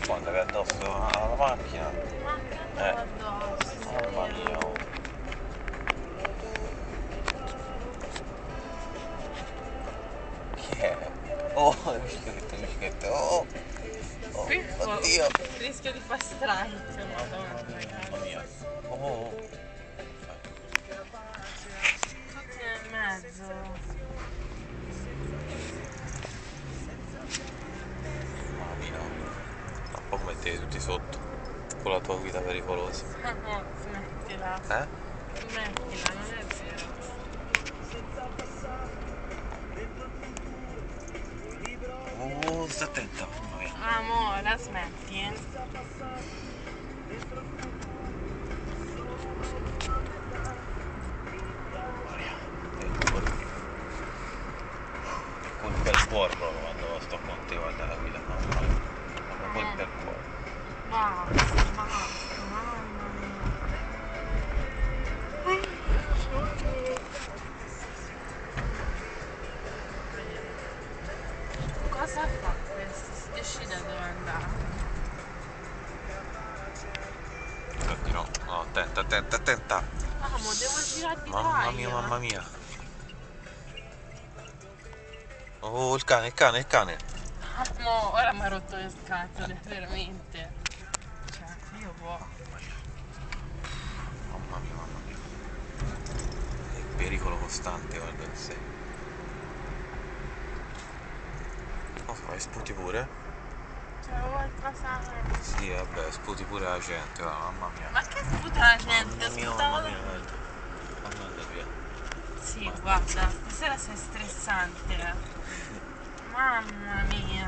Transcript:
può andare addosso alla macchina. Ma che andava addosso? Mamma mia. Oh. Chi è? Oh, le biciclette. Oh, oh, oddio. Rischio di far strike, madonna. Mamma mia. Oh. Tutti nel mezzo. Mamma mia. Tra poco mettete tutti sotto con la tua guida pericolosa. Ma no, smettila. Eh? Smettila, non è vero. Oh, sta attenta, mamma mia. Amore, la smetti? Colpa al cuore proprio quando sto con te, guarda la guida, mamma mia. Proprio colpa al cuore. Basta, mamma mia. Cosa fa questo? Si decide dove andare. Infatti no, attenta. Amo, devo girare di Mamma mia. Oh, il cane. Amo, ora mi ha rotto le scatole, veramente. Cioè, io Mamma mia. È pericolo costante, guarda in sé. Cosa fai? Sputi pure? Cioè, qualcosa. Sì, vabbè, sputi pure la gente, va, mamma mia. Ma che sputa la gente? Mamma mia, Sputavo. guarda. Fammi andare via. Sì, guarda, stasera sei stressante. Mamma mia.